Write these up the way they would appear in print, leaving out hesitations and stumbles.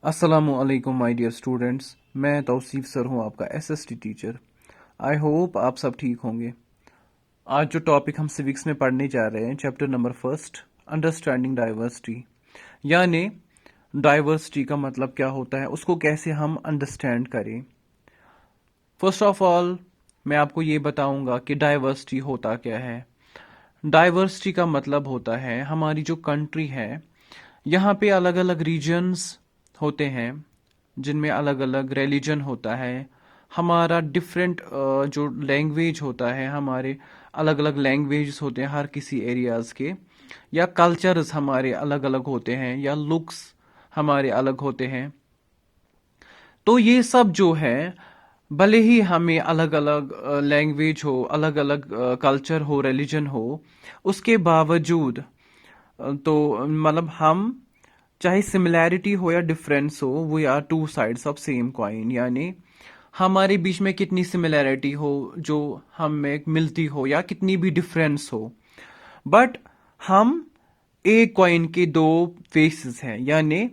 अस्सलामुअलैकुम my dear students. मैं Tausif sir हूं, आपका एसएसटी टीचर। आई होप आप सब ठीक होंगे। आज जो टॉपिक हम सिविक्स में पढ़ने जा रहे हैं, chapter number first, understanding diversity, यानी डाइवर्सिटी का मतलब क्या होता है, उसको कैसे हम अंडरस्टैंड करें। फर्स्ट ऑफ ऑल मैं आपको ये बताऊंगा कि डाइवर्सिटी होता क्या है। डाइवर्सिटी का मतलब होता है हमारी जो कंट्री है, यहाँ पे अलग अलग रीजन्स होते हैं जिनमें अलग अलग रिलीजन होता है। हमारा डिफरेंट जो लैंग्वेज होता है, हमारे अलग अलग लैंग्वेज होते हैं हर किसी एरियाज के, या कल्चर्स हमारे अलग अलग होते हैं, या लुक्स हमारे अलग होते हैं। तो ये सब जो है, भले ही हमें अलग अलग लैंग्वेज हो, अलग अलग कल्चर हो, रिलीजन हो, उसके बावजूद तो मतलब हम चाहे सिमिलैरिटी हो या डिफरेंस हो, we are two sides of same coin. यानी हमारे बीच में कितनी सिमिलैरिटी हो जो हमें मिलती हो, या कितनी भी डिफरेंस हो, बट हम एक कॉइन के दो फेसेस हैं। यानी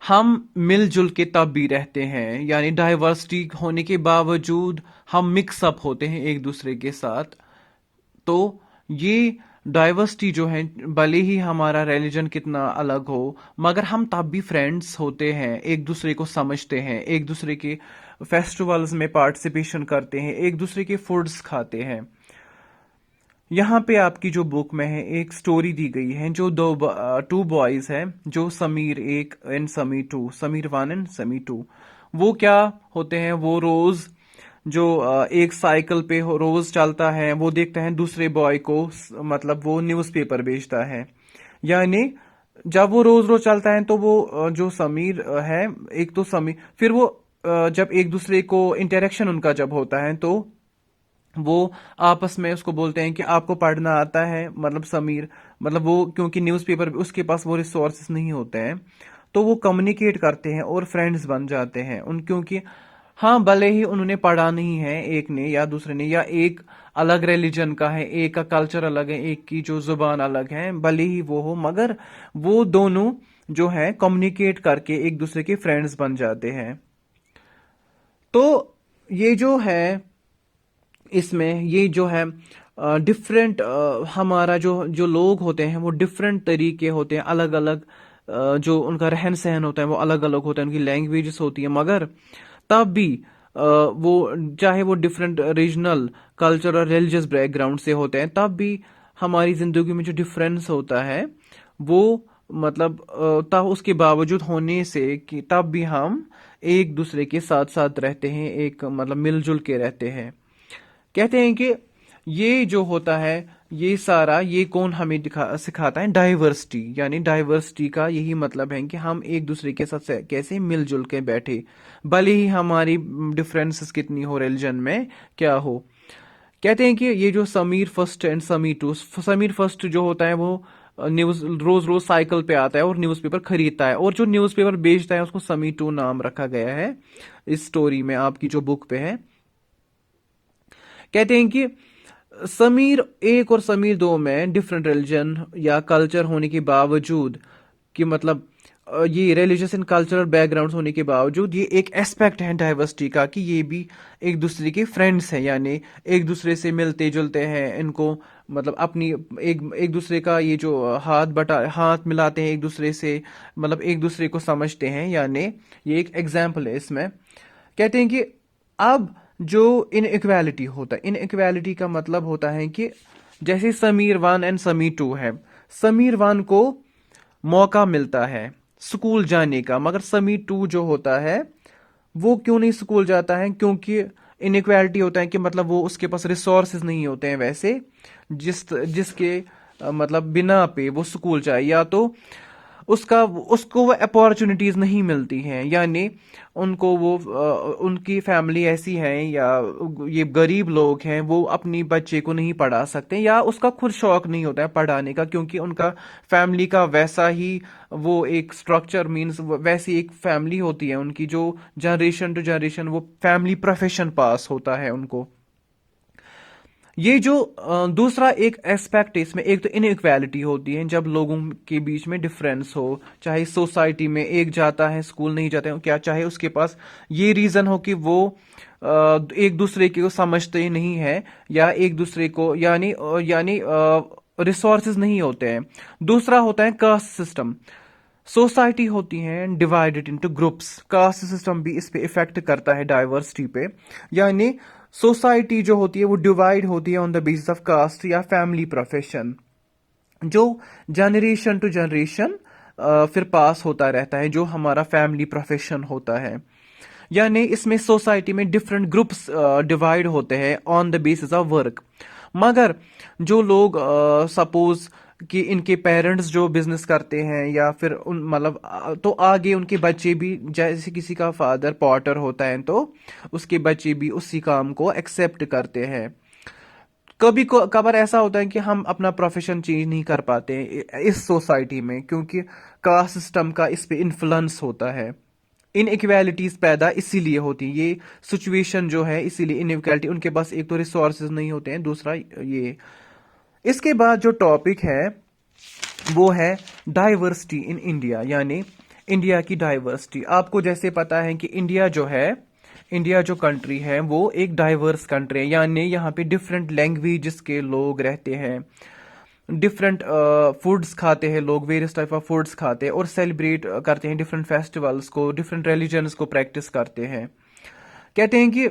हम मिलजुल के तब भी रहते हैं, यानी डाइवर्सिटी होने के बावजूद हम मिक्सअप होते हैं एक दूसरे के साथ। तो ये डाइवर्सिटी जो है, भले ही हमारा रिलीजन कितना अलग हो, मगर हम तब भी फ्रेंड्स होते हैं, एक दूसरे को समझते हैं, एक दूसरे के फेस्टिवल्स में पार्टिसिपेशन करते हैं, एक दूसरे के फूड्स खाते हैं। यहाँ पे आपकी जो बुक में है एक स्टोरी दी गई है, जो टू बॉयज हैं, जो समीर एक and Sameer two, Sameer one and Sameer two. वो क्या होते हैं, वो रोज जो एक साइकिल पे रोज चलता है, वो देखता है दूसरे बॉय को, मतलब वो न्यूज़पेपर बेचता है। यानी जब वो रोज रोज चलता है तो वो जो समीर है, एक तो समीर, फिर वो जब एक दूसरे को इंटरेक्शन उनका जब होता है, तो वो आपस में उसको बोलते हैं कि आपको पढ़ना आता है, मतलब समीर, मतलब वो क्योंकि न्यूज़पेपर उसके पास वो रिसोर्सेस नहीं होते हैं, तो वो कम्युनिकेट करते हैं और फ्रेंड्स बन जाते हैं उन, क्योंकि हाँ, भले ही उन्होंने पढ़ा नहीं है एक ने या दूसरे ने, या एक अलग रिलीजन का है, एक का कल्चर अलग है, एक की जो जुबान अलग है, भले ही वो हो, मगर वो दोनों जो है कम्युनिकेट करके एक दूसरे के फ्रेंड्स बन जाते हैं। तो ये जो है, इसमें ये जो है डिफरेंट, हमारा जो जो लोग होते हैं वो डिफरेंट तरीके होते हैं, अलग अलग जो उनका रहन सहन होता है वो अलग अलग होता है, उनकी लैंग्वेजेस होती है, मगर तब भी वो चाहे वो डिफरेंट रीजनल कल्चर और रिलीजियस बैकग्राउंड से होते हैं, तब भी हमारी जिंदगी में जो डिफरेंस होता है वो, मतलब तब उसके बावजूद होने से कि तब भी हम एक दूसरे के साथ साथ रहते हैं, एक मतलब मिलजुल के रहते हैं। कहते हैं कि ये जो होता है, ये सारा, ये कौन हमें सिखाता है, डाइवर्सिटी। यानी डाइवर्सिटी का यही मतलब है कि हम एक दूसरे के साथ कैसे मिलजुल के बैठे, भले ही हमारी डिफरेंसेस कितनी हो रिलीजन में क्या हो। कहते हैं कि ये जो Sameer first and Sameer two, Sameer first जो होता है वो न्यूज रोज रोज साइकिल पे आता है और न्यूज़पेपर खरीदता है, और जो न्यूज़पेपर बेचता है उसको समीर टू नाम रखा गया है इस स्टोरी में, आपकी जो बुक पे है। कहते हैं कि समीर एक और समीर दो में डिफरेंट रिलीजन या कल्चर होने के बावजूद, कि मतलब ये रिलीजियस एंड कल्चरल बैकग्राउंड होने के बावजूद, ये एक एस्पेक्ट है डाइवर्सिटी का कि ये भी एक दूसरे के फ्रेंड्स हैं, यानी एक दूसरे से मिलते जुलते हैं, इनको मतलब अपनी एक दूसरे का ये जो हाथ मिलाते हैं एक दूसरे से, मतलब एक दूसरे को समझते हैं। यानी ये एक एग्जाम्पल है इसमें। कहते हैं कि अब जो इनइक्वालिटी होता है, इनइक्वालिटी का मतलब होता है कि जैसे Sameer one and Sameer two है, समीर वन को मौका मिलता है स्कूल जाने का, मगर समीर टू जो होता है वो क्यों नहीं स्कूल जाता है, क्योंकि इनइक्वालिटी होता है कि मतलब वो उसके पास रिसोर्सेज नहीं होते हैं वैसे जिसके मतलब बिना पे वो स्कूल जाए, या तो उसका उसको वो अपॉर्चुनिटीज नहीं मिलती हैं। यानी उनको वो उनकी फैमिली ऐसी है, या ये गरीब लोग हैं, वो अपनी बच्चे को नहीं पढ़ा सकते, या उसका खुद शौक नहीं होता है पढ़ाने का, क्योंकि उनका फैमिली का वैसा ही वो एक स्ट्रक्चर, मीन्स वैसी एक फैमिली होती है उनकी, जो जनरेशन टू जनरेशन वो फैमिली प्रोफेशन पास होता है उनको। ये जो दूसरा एक एस्पेक्ट है इसमें, एक तो इनइक्वालिटी होती है जब लोगों के बीच में डिफरेंस हो, चाहे सोसाइटी में एक जाता है स्कूल नहीं जाते हो क्या, चाहे उसके पास ये रीजन हो कि वो एक दूसरे को समझते ही नहीं है, या एक दूसरे को यानी रिसोर्सेज नहीं होते हैं। दूसरा होता है कास्ट सिस्टम। सोसाइटी होती है divided into groups, caste system भी इस पे इफेक्ट करता है डाइवर्सिटी पे। यानी सोसाइटी जो होती है वो डिवाइड होती है on the basis of caste या फैमिली प्रोफेशन, जो जनरेशन टू जनरेशन फिर पास होता रहता है, जो हमारा फैमिली प्रोफेशन होता है। यानी इसमें सोसाइटी में डिफरेंट ग्रुप्स डिवाइड होते हैं on the basis of work. मगर जो लोग सपोज कि इनके पेरेंट्स जो बिजनेस करते हैं, या फिर उन मतलब तो आगे उनके बच्चे भी, जैसे किसी का फादर पॉटर होता है तो उसके बच्चे भी उसी काम को एक्सेप्ट करते हैं। कभी कभार ऐसा होता है कि हम अपना प्रोफेशन चेंज नहीं कर पाते हैं इस सोसाइटी में, क्योंकि कास्ट सिस्टम का इस पे इन्फ्लुएंस होता है। इनइक्वालिटीज पैदा इसीलिए होती है, ये सिचुएशन जो है इसीलिए इनइक्वालिटी, उनके पास एक तो रिसोर्सेज नहीं होते हैं, दूसरा ये। इसके बाद जो टॉपिक है वो है डाइवर्सिटी इन इंडिया, यानी इंडिया की डाइवर्सिटी। आपको जैसे पता है कि इंडिया जो कंट्री है वो एक डाइवर्स कंट्री है, यानी यहाँ पे डिफरेंट लैंग्वेजेस के लोग रहते हैं, डिफरेंट फूड्स खाते हैं लोग, वेरियस टाइप ऑफ फूड्स खाते हैं और सेलिब्रेट करते हैं डिफरेंट फेस्टिवल्स को, डिफरेंट रिलीजन्स को प्रैक्टिस करते हैं। कहते हैं कि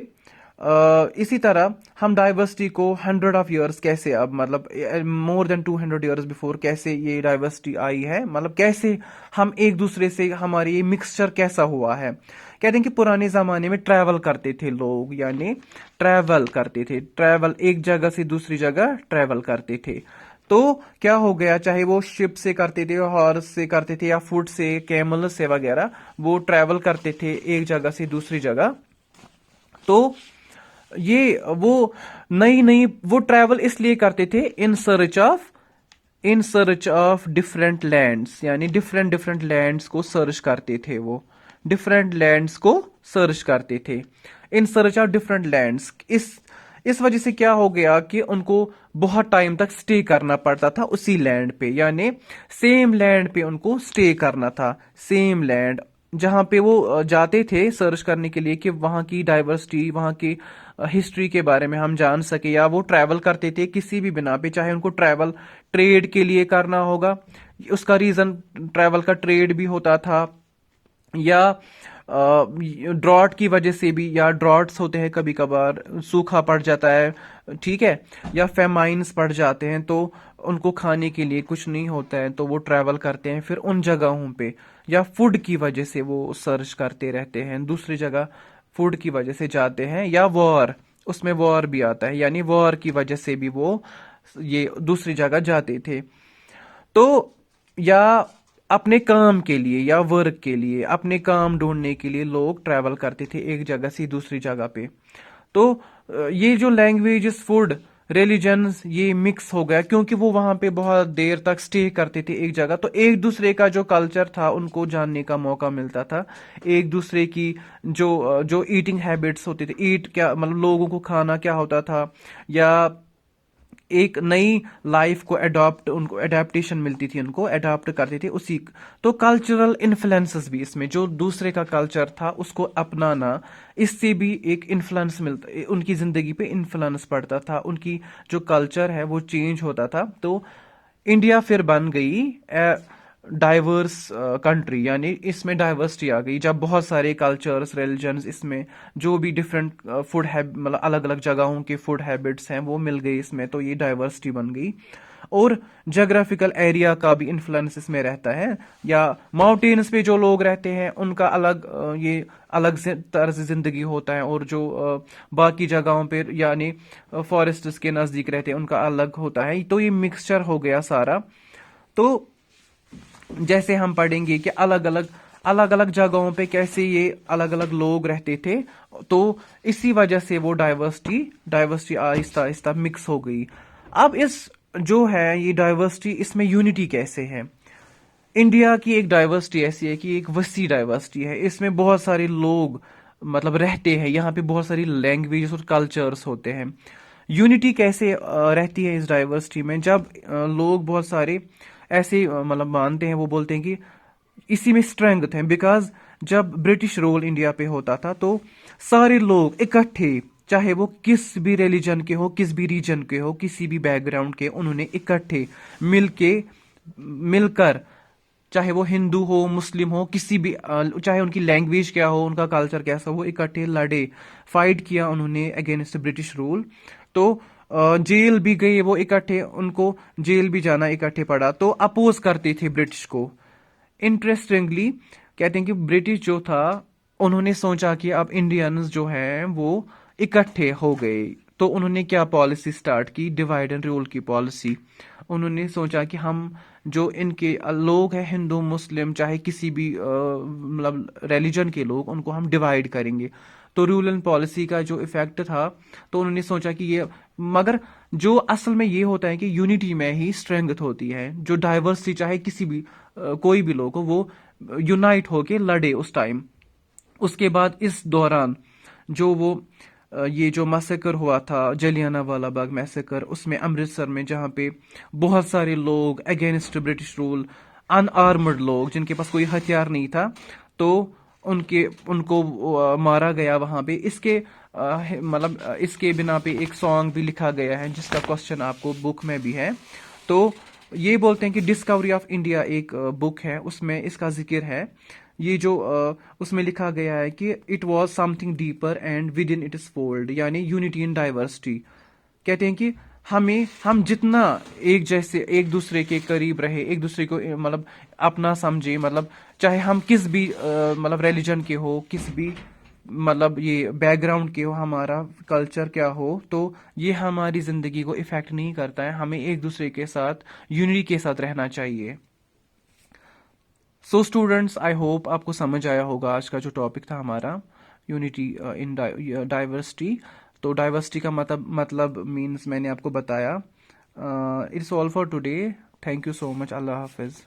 इसी तरह हम डाइवर्सिटी को 100 of years कैसे, अब मतलब मोर देन 200 years बिफोर कैसे ये डाइवर्सिटी आई है, मतलब कैसे हम एक दूसरे से, हमारी ये मिक्सचर कैसा हुआ है। कहते हैं कि पुराने जमाने में ट्रैवल करते थे लोग, यानी ट्रैवल एक जगह से दूसरी जगह ट्रैवल करते थे। तो क्या हो गया, चाहे वो शिप से करते थे, हॉर्स से करते थे, या फुट से, कैमल से वगैरह, वो ट्रैवल करते थे एक जगह से दूसरी जगह। तो ये वो नई नई वो ट्रैवल इसलिए करते थे in search of different lands, यानी डिफरेंट डिफरेंट लैंड्स को सर्च करते थे, वो डिफरेंट लैंड्स को सर्च करते थे in search of different lands. इस वजह से क्या हो गया कि उनको बहुत टाइम तक स्टे करना पड़ता था उसी लैंड पे, यानी सेम लैंड पे उनको स्टे करना था, सेम लैंड जहां पे वो जाते थे सर्च करने के लिए कि वहां की डाइवर्सिटी, वहां की हिस्ट्री के बारे में हम जान सके। या वो ट्रैवल करते थे किसी भी बिना पे, चाहे उनको ट्रैवल ट्रेड के लिए करना होगा, उसका रीजन ट्रैवल का ट्रेड भी होता था, या ड्रॉट की वजह से भी, या ड्रॉट्स होते हैं कभी कभार, सूखा पड़ जाता है, ठीक है, या फेमाइंस पड़ जाते हैं तो उनको खाने के लिए कुछ नहीं होता है, तो वो ट्रैवल करते हैं फिर उन जगहों पे, या फूड की वजह से वो सर्च करते रहते हैं दूसरी जगह, फूड की वजह से जाते हैं, या वॉर, उसमें वॉर भी आता है, यानी वॉर की वजह से भी वो ये दूसरी जगह जाते थे। तो या अपने काम के लिए या वर्क के लिए, अपने काम ढूंढने के लिए लोग ट्रैवल करते थे एक जगह से दूसरी जगह पे। तो ये जो लैंग्वेजेस, फूड, रिलीजन्स ये मिक्स हो गया, क्योंकि वो वहां पे बहुत देर तक स्टे करते थे एक जगह, तो एक दूसरे का जो कल्चर था उनको जानने का मौका मिलता था। एक दूसरे की जो ईटिंग हैबिट्स होते थे, ईट क्या मतलब लोगों को खाना क्या होता था, या एक नई लाइफ को उनको अडेप्टेशन मिलती थी, उनको अडॉप्ट करते थे उसी। तो कल्चरल इन्फ्लुएंसेस भी इसमें, जो दूसरे का कल्चर था उसको अपनाना, इससे भी एक इन्फ्लुएंस मिलता, उनकी जिंदगी पे इन्फ्लुएंस पड़ता था, उनकी जो कल्चर है वो चेंज होता था। तो इंडिया फिर बन गई डाइवर्स कंट्री, यानी इसमें डाइवर्सिटी आ गई जब बहुत सारे कल्चर्स, रिलीजन्स, इसमें जो भी डिफरेंट फूड है, मतलब अलग अलग जगहों के फूड हैबिट्स हैं वो मिल गई इसमें, तो ये डाइवर्सिटी बन गई। और जोग्राफिकल एरिया का भी इन्फ्लुएंस इसमें रहता है, या माउंटेन्स पे जो लोग रहते हैं उनका अलग ये अलग से तर्ज जिंदगी होता है, और जो बाकी जगहों पे यानी फॉरेस्ट्स के नजदीक रहते हैं उनका अलग होता है। तो ये मिक्सचर हो गया सारा। तो जैसे हम पढ़ेंगे कि अलग अलग जगहों पे कैसे ये अलग अलग लोग रहते थे, तो इसी वजह से वो डाइवर्सिटी आहिस्ता आहिस्ता मिक्स हो गई। अब इस जो है ये डाइवर्सिटी, इसमें यूनिटी कैसे है। इंडिया की एक डाइवर्सिटी ऐसी है कि एक वसी डाइवर्सिटी है, इसमें बहुत सारे लोग मतलब रहते हैं, यहाँ पे बहुत सारी लैंग्वेजेस और कल्चर्स होते हैं। यूनिटी कैसे रहती है इस डाइवर्सिटी में, जब लोग बहुत सारे ऐसे मतलब मानते हैं, वो बोलते हैं कि इसी में स्ट्रेंथ है। बिकॉज जब ब्रिटिश रूल इंडिया पे होता था तो सारे लोग इकट्ठे, चाहे वो किस भी रिलीजन के हो, किस भी रीजन के हो, किसी भी बैकग्राउंड के, उन्होंने इकट्ठे मिलके मिलकर, चाहे वो हिंदू हो, मुस्लिम हो, किसी भी चाहे उनकी लैंग्वेज क्या हो, उनका कल्चर कैसा हो, वो इकट्ठे लड़े, फाइट किया उन्होंने अगेंस्ट ब्रिटिश रूल। तो जेल भी गए वो इकट्ठे, उनको जेल भी जाना इकट्ठे पड़ा, तो अपोज करते थे ब्रिटिश को। इंटरेस्टिंगली कहते हैं कि ब्रिटिश जो था, उन्होंने सोचा कि अब इंडियंस जो हैं वो इकट्ठे हो गए, तो उन्होंने क्या पॉलिसी स्टार्ट की, डिवाइड एंड रूल की पॉलिसी। उन्होंने सोचा कि हम जो इनके लोग हैं, हिंदू मुस्लिम चाहे किसी भी मतलब रिलीजन के लोग, उनको हम डिवाइड करेंगे। तो रूल एंड पॉलिसी का जो इफेक्ट था, तो उन्होंने सोचा कि ये, मगर जो असल में ये होता है कि यूनिटी में ही स्ट्रेंथ होती है। जो डाइवर्सिटी, चाहे किसी भी कोई भी लोग हो, वो यूनाइट होके लड़े उस टाइम। उसके बाद इस दौरान जो वो ये जो मैसेकर हुआ था, जलियाना वाला बाग मैसेकर, उसमें अमृतसर में, जहाँ पे बहुत सारे लोग अगेंस्ट ब्रिटिश रूल, अनआर्मर्ड लोग जिनके पास कोई हथियार नहीं था, तो उनको मारा गया वहां पे। इसके मतलब इसके बिना पे एक सॉन्ग भी लिखा गया है, जिसका क्वेश्चन आपको बुक में भी है। तो ये बोलते हैं कि डिस्कवरी ऑफ इंडिया एक बुक है, उसमें इसका जिक्र है। ये जो उसमें लिखा गया है कि it was something deeper and with in it is fold, यानी यूनिटी इन डाइवर्सिटी। कहते हैं कि हम जितना एक जैसे, एक दूसरे के करीब रहे, एक दूसरे को मतलब अपना समझे, मतलब चाहे हम किस भी मतलब रिलीजन के हो, किस भी मतलब ये बैकग्राउंड के हो, हमारा कल्चर क्या हो, तो ये हमारी जिंदगी को इफेक्ट नहीं करता है। हमें एक दूसरे के साथ यूनिटी के साथ रहना चाहिए। सो स्टूडेंट्स, आई होप आपको समझ आया होगा आज का जो टॉपिक था हमारा, यूनिटी इन डाइवर्सिटी। तो डाइवर्सिटी का मतलब मीन्स मैंने आपको बताया। It's all for today. Thank you so much. अल्लाह हाफिज़।